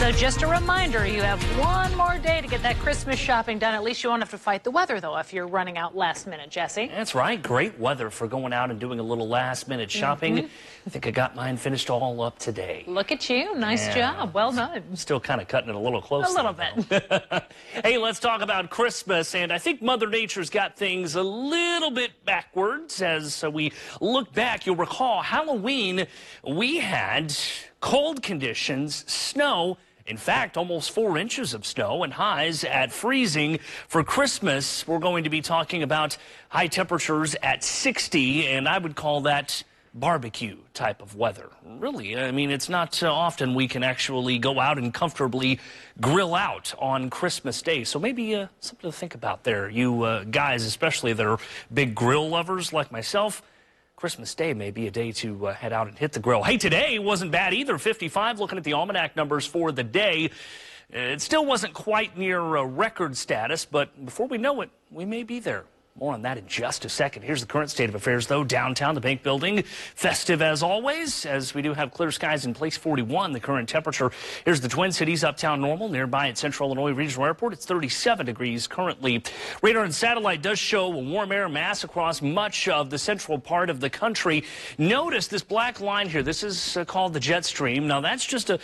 So just a reminder, you have one more day to get that Christmas shopping done. At least you won't have to fight the weather, though, if you're running out last minute, Jesse. That's right. Great weather for going out and doing a little last minute shopping. I think I got mine finished all up today. Look at you. Nice job. Well done. Still kind of cutting it a little close. A little bit. Hey, let's talk about Christmas. And I think Mother Nature's got things a little bit backwards. As we look back, you'll recall Halloween, we had cold conditions, snow. In fact, almost 4 inches of snow and highs at freezing. For Christmas, we're going to be talking about high temperatures at 60, and I would call that barbecue type of weather. Really, I mean, it's not often we can actually go out and comfortably grill out on Christmas Day. So maybe something to think about there. You guys, especially that are big grill lovers like myself, Christmas Day may be a day to head out and hit the grill. Hey, today wasn't bad either. 55, looking at the almanac numbers for the day. It still wasn't quite near record status, but before we know it, we may be there. More on that in just a second. Here's the current state of affairs, though. Downtown, the Bank Building, festive as always, as we do have clear skies in place. 41, the current temperature. Here's the Twin Cities, uptown normal. Nearby at Central Illinois Regional Airport, it's 37 degrees currently. Radar and satellite does show a warm air mass across much of the central part of the country. Notice this black line here. This is called the jet stream. Now, that's just a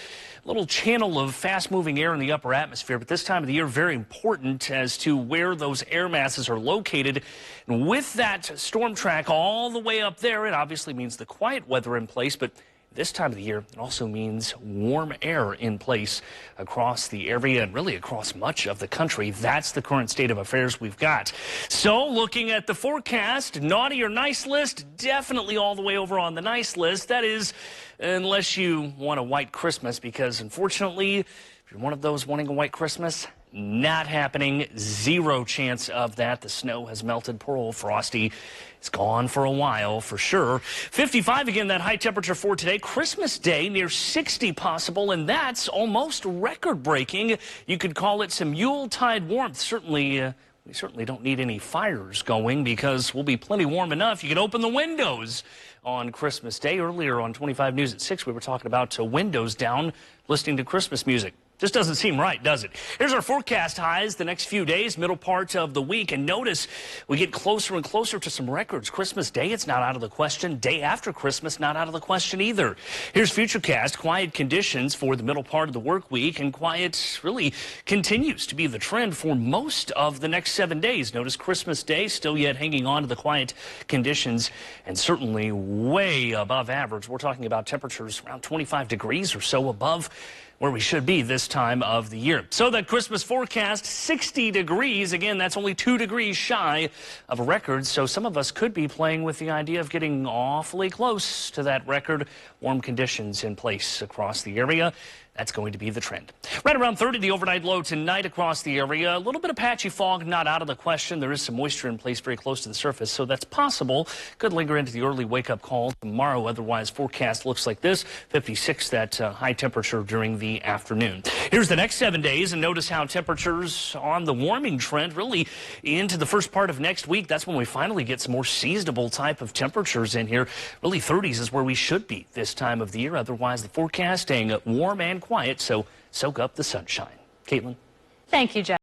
little channel of fast-moving air in the upper atmosphere, but this time of the year, very important as to where those air masses are located. And with that storm track all the way up there, it obviously means the quiet weather in place, but this time of the year, it also means warm air in place across the area and really across much of the country. That's the current state of affairs we've got. So looking at the forecast, naughty or nice list, definitely all the way over on the nice list. That is, unless you want a white Christmas, because unfortunately, if you're one of those wanting a white Christmas, not happening. Zero chance of that. The snow has melted. Poor old Frosty. It's gone for a while for sure. 55 again, that high temperature for today. Christmas Day near 60 possible, and that's almost record breaking. You could call it some Yuletide warmth. Certainly, we certainly don't need any fires going because we'll be plenty warm enough. You can open the windows on Christmas Day. Earlier on 25 News at 6, we were talking about windows down, listening to Christmas music. Just doesn't seem right, does it? Here's our forecast highs the next few days, middle part of the week. And notice we get closer and closer to some records. Christmas Day, it's not out of the question. Day after Christmas, not out of the question either. Here's Futurecast. Quiet conditions for the middle part of the work week. And quiet really continues to be the trend for most of the next 7 days. Notice Christmas Day still yet hanging on to the quiet conditions and certainly way above average. We're talking about temperatures around 25 degrees or so above where we should be this time of the year. So that Christmas forecast, 60 degrees. Again, that's only 2 degrees shy of a record. So some of us could be playing with the idea of getting awfully close to that record. Warm conditions in place across the area. That's going to be the trend. Right around 30, the overnight low tonight across the area. A little bit of patchy fog, not out of the question. There is some moisture in place very close to the surface, so that's possible. Could linger into the early wake-up call tomorrow. Otherwise, forecast looks like this. 56, that high temperature during the afternoon. Here's the next 7 days, and notice how temperatures on the warming trend really into the first part of next week. That's when we finally get some more seasonable type of temperatures in here. Really, 30s is where we should be this time of the year. Otherwise, the forecast staying warm and quiet, so soak up the sunshine. Caitlin? Thank you, Jeff.